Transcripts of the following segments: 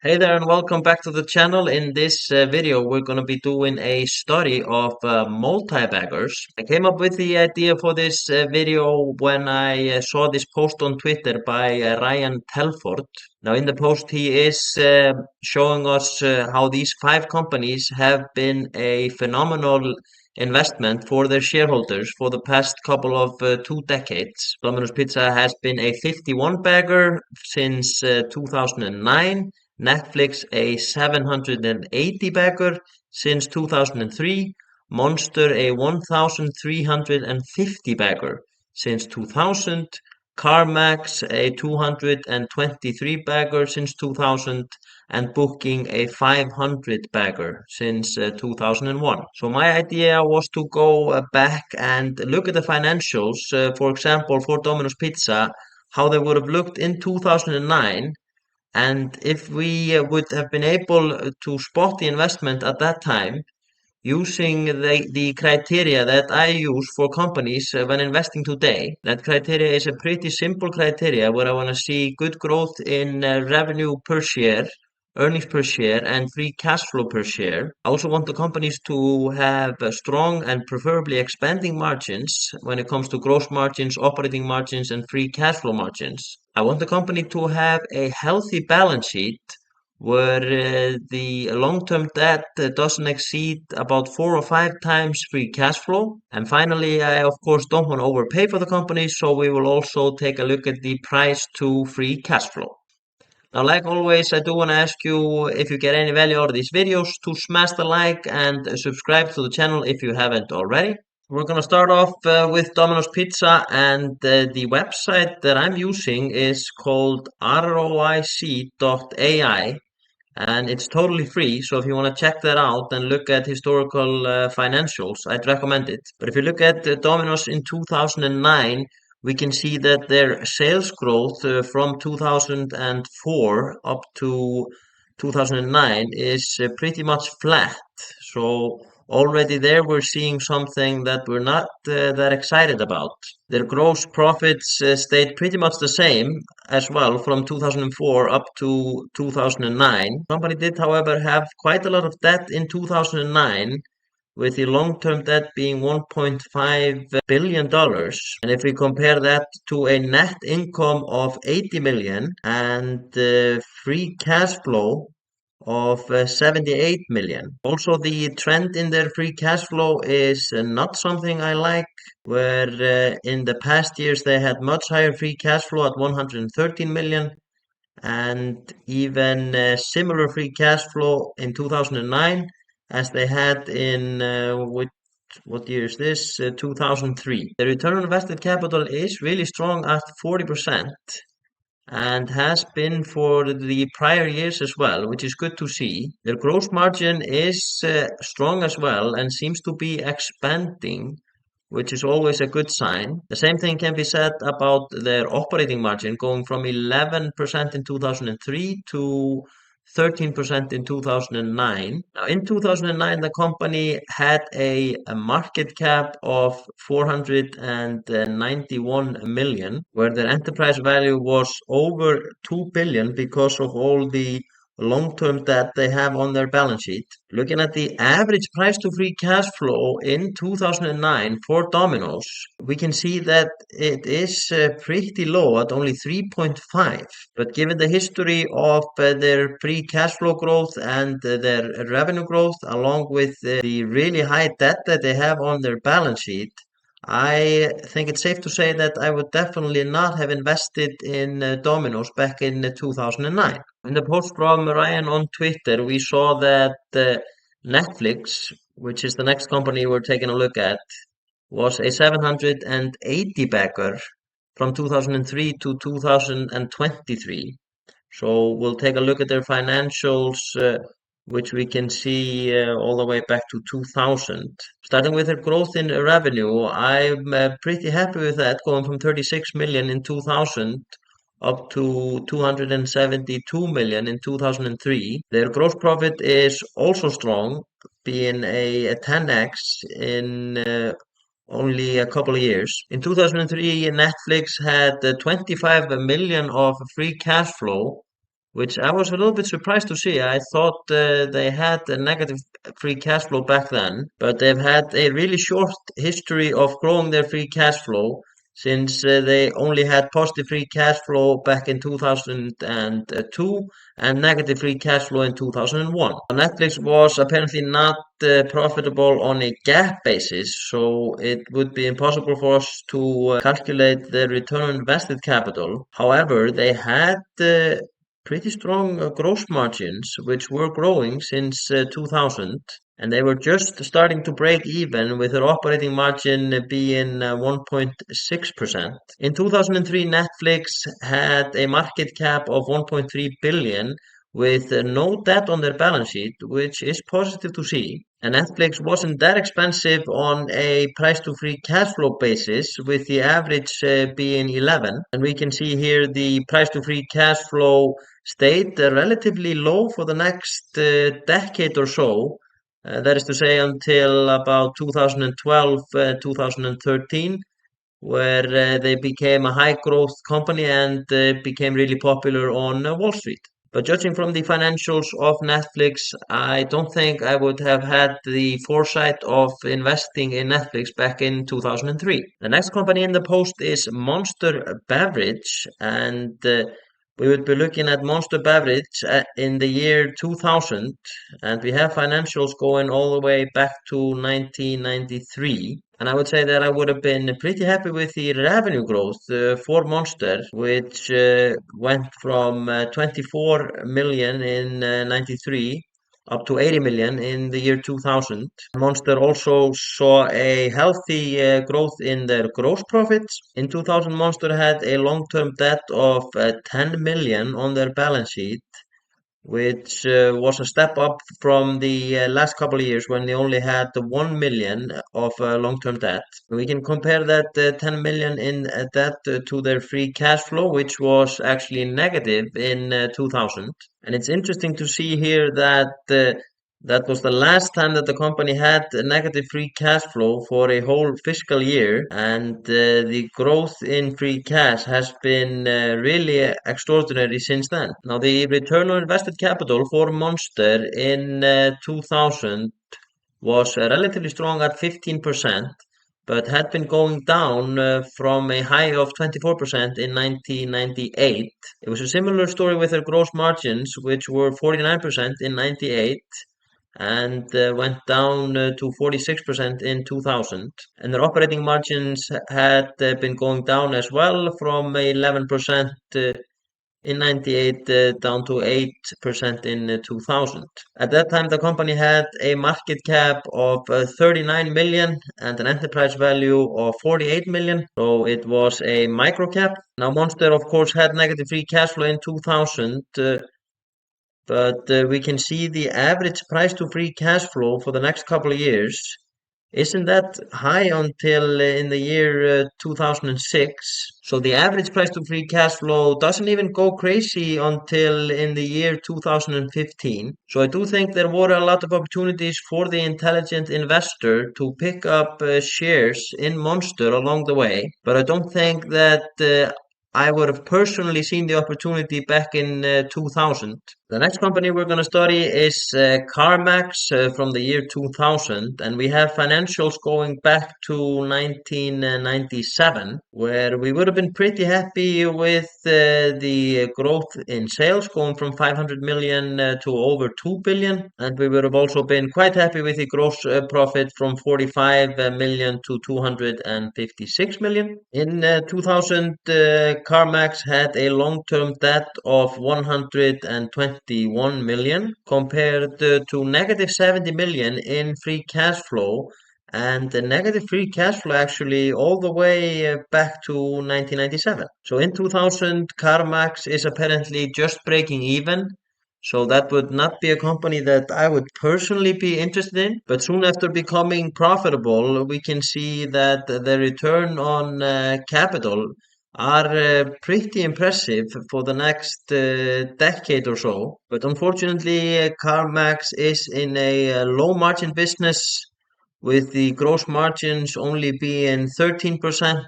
Hey there and welcome back to the channel. In this video, we're going to be doing a study of multi-baggers. I came up with the idea for this video when I saw this post on Twitter by Ryan Telford. Now, in the post, he is showing us how these five companies have been a phenomenal investment for their shareholders for the past couple of 2 decades. Domino's Pizza has been a 51 bagger since 2009. Netflix a 780 bagger since 2003, Monster a 1350 bagger since 2000, CarMax a 223 bagger since 2000, and Booking a 500 bagger since 2001. So my idea was to go back and look at the financials, for example, for Domino's Pizza, how they would have looked in 2009, and if we would have been able to spot the investment at that time using the criteria that I use for companies when investing today, that criteria is a pretty simple criteria where I want to see good growth in revenue per share, earnings per share, and free cash flow per share. I also want the companies to have strong and preferably expanding margins when it comes to gross margins, operating margins, and free cash flow margins. I want the company to have a healthy balance sheet where the long-term debt doesn't exceed about 4 or 5 times free cash flow. And finally, I of course don't want to overpay for the company, so we will also take a look at the price to free cash flow. Now, like always, I do want to ask you, if you get any value out of these videos, to smash the like and subscribe to the channel if you haven't already. We're going to start off with Domino's Pizza, and the website that I'm using is called roic.ai, and it's totally free. So if you want to check that out and look at historical financials, I'd recommend it. But if you look at Domino's in 2009, we can see that their sales growth from 2004 up to 2009 is pretty much flat. So already there we're seeing something that we're not that excited about. Their gross profits stayed pretty much the same as well from 2004 up to 2009. The company did, however, have quite a lot of debt in 2009, with the long-term debt being $1.5 billion. And if we compare that to a net income of 80 million and free cash flow of 78 million. Also, the trend in their free cash flow is not something I like, where in the past years they had much higher free cash flow at 113 million, and even similar free cash flow in 2009 as they had in what year is this? 2003. The return on invested capital is really strong at 40%, and has been for the prior years as well, which is good to see. Their gross margin is strong as well and seems to be expanding, which is always a good sign. The same thing can be said about their operating margin, going from 11% in 2003 to 13% in 2009. Now, in 2009, the company had a market cap of 491 million, where their enterprise value was over 2 billion because of all the long-term debt they have on their balance sheet. Looking at the average price to free cash flow in 2009 for Domino's, we can see that it is pretty low at only 3.5. But given the history of their free cash flow growth and their revenue growth, along with the really high debt that they have on their balance sheet, I think it's safe to say that I would definitely not have invested in Domino's back in 2009. In the post from Ryan on Twitter, we saw that Netflix, which is the next company we're taking a look at, was a 780 backer from 2003 to 2023. So we'll take a look at their financials, which we can see all the way back to 2000. Starting with their growth in revenue, I'm pretty happy with that, going from 36 million in 2000 up to 272 million in 2003. Their gross profit is also strong, being a 10x in only a couple of years. In 2003, Netflix had 25 million of free cash flow, which I was a little bit surprised to see. I thought they had a negative free cash flow back then, but they've had a really short history of growing their free cash flow since they only had positive free cash flow back in 2002 and negative free cash flow in 2001. Netflix was apparently not profitable on a GAAP basis, so it would be impossible for us to calculate the return on invested capital. However, they had pretty strong gross margins, which were growing since 2000, and they were just starting to break even with their operating margin being 1.6%. In 2003, Netflix had a market cap of 1.3 billion with no debt on their balance sheet, which is positive to see. And Netflix wasn't that expensive on a price to free cash flow basis, with the average being 11. And we can see here the price to free cash flow stayed relatively low for the next decade or so. That is to say, until about 2012, 2013, where they became a high growth company and became really popular on Wall Street. But judging from the financials of Netflix, I don't think I would have had the foresight of investing in Netflix back in 2003. The next company in the post is Monster Beverage, and we would be looking at Monster Beverage in the year 2000, and we have financials going all the way back to 1993. And I would say that I would have been pretty happy with the revenue growth for Monster, which went from 24 million in 93 up to 80 million in the year 2000. Monster also saw a healthy growth in their gross profits. In 2000, Monster had a long-term debt of 10 million on their balance sheet, which was a step up from the last couple of years when they only had the 1 million of long-term debt. We can compare that 10 million in debt to their free cash flow, which was actually negative in 2000. And it's interesting to see here that that was the last time that the company had a negative free cash flow for a whole fiscal year, and the growth in free cash has been really extraordinary since then. Now, the return on invested capital for Monster in 2000 was relatively strong at 15%, but had been going down from a high of 24% in 1998. It was a similar story with their gross margins, which were 49% in 98 and went down to 46% in 2000. And their operating margins had been going down as well from 11% in 98 down to 8% in 2000. At that time, the company had a market cap of 39 million and an enterprise value of 48 million. So it was a micro cap. Now, Monster, of course, had negative free cash flow in 2000. But we can see the average price to free cash flow for the next couple of years isn't that high until in the year 2006. So the average price to free cash flow doesn't even go crazy until in the year 2015. So I do think there were a lot of opportunities for the intelligent investor to pick up shares in Monster along the way. But I don't think that I would have personally seen the opportunity back in 2000. The next company we're going to study is CarMax from the year 2000, and we have financials going back to 1997, where we would have been pretty happy with the growth in sales going from 500 million to over 2 billion, and we would have also been quite happy with the gross profit from 45 million to 256 million. In 2000, CarMax had a long-term debt of 121 million compared to negative 70 million in free cash flow, and the negative free cash flow actually all the way back to 1997. So in 2000, CarMax is apparently just breaking even. So that would not be a company that I would personally be interested in. But soon after becoming profitable, we can see that the return on capital are pretty impressive for the next decade or so. But unfortunately, CarMax is in a low margin business with the gross margins only being 13%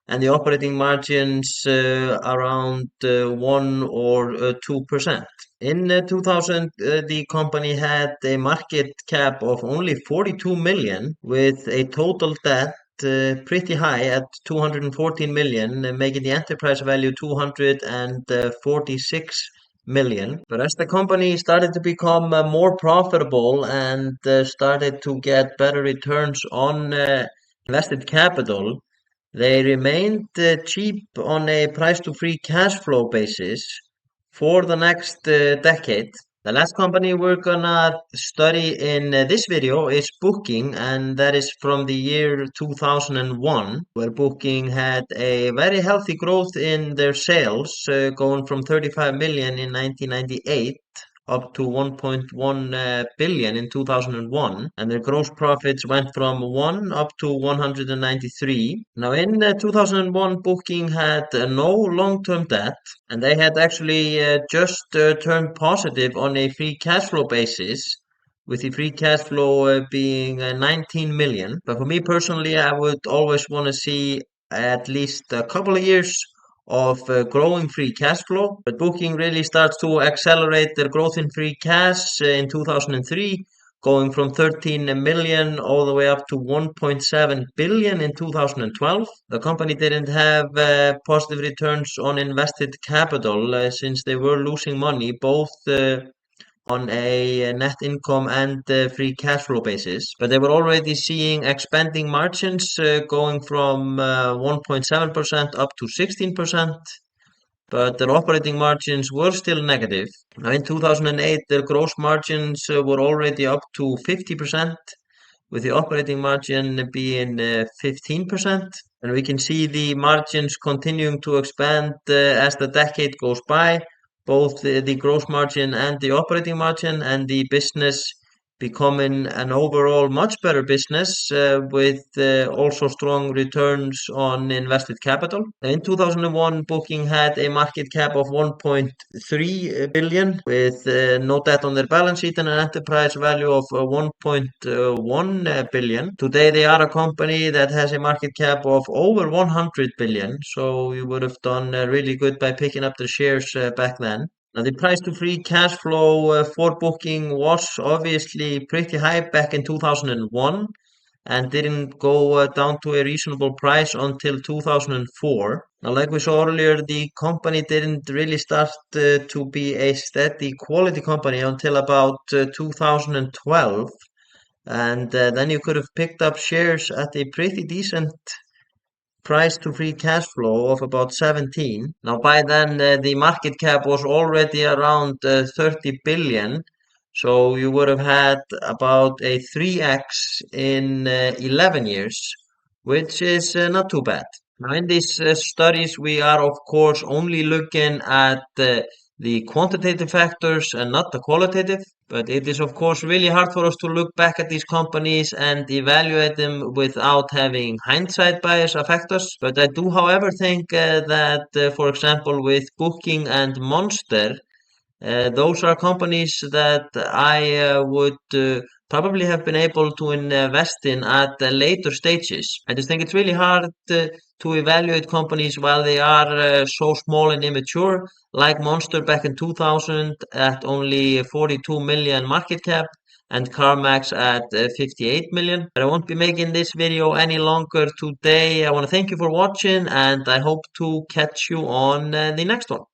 and the operating margins around 1 or 2%. In 2000, the company had a market cap of only 42 million with a total debt pretty high at 214 million, making the enterprise value 246 million. But as the company started to become more profitable and started to get better returns on invested capital, they remained cheap on a price to free cash flow basis for the next decade. The last company we're gonna study in this video is Booking, and that is from the year 2001, where Booking had a very healthy growth in their sales, going from 35 million in 1998 up to 1.1 billion in 2001, and their gross profits went from 1 up to 193. Now, in 2001, Booking had no long-term debt, and they had actually just turned positive on a free cash flow basis, with the free cash flow being 19 million. But for me personally, I would always want to see at least a couple of years of growing free cash flow. But Booking really starts to accelerate their growth in free cash in 2003, going from 13 million all the way up to 1.7 billion in 2012. The company didn't have positive returns on invested capital since they were losing money both on a net income and free cash flow basis. But they were already seeing expanding margins going from 1.7% up to 16%, but their operating margins were still negative. Now, in 2008, their gross margins were already up to 50%, with the operating margin being 15%. And we can see the margins continuing to expand as the decade goes by, both the gross margin and the operating margin, and the business becoming an overall much better business with also strong returns on invested capital. In 2001, Booking had a market cap of 1.3 billion with no debt on their balance sheet and an enterprise value of 1.1 billion. Today, they are a company that has a market cap of over 100 billion, so you would have done really good by picking up the shares back then. Now, the price to free cash flow for Booking was obviously pretty high back in 2001 and didn't go down to a reasonable price until 2004. Now, like we saw earlier, the company didn't really start to be a steady quality company until about 2012. And then you could have picked up shares at a pretty decent price to free cash flow of about 17. Now, by then, the market cap was already around 30 billion. So you would have had about a 3x in 11 years, which is not too bad. Now, in these studies, we are, of course, only looking at the quantitative factors and not the qualitative. But it is, of course, really hard for us to look back at these companies and evaluate them without having hindsight bias affect us. But I do, however, think that, for example, with Booking and Monster, those are companies that I would probably have been able to invest in at later stages. I just think it's really hard to evaluate companies while they are so small and immature, like Monster back in 2000 at only 42 million market cap and CarMax at 58 million. But I won't be making this video any longer today. I want to thank you for watching and I hope to catch you on the next one.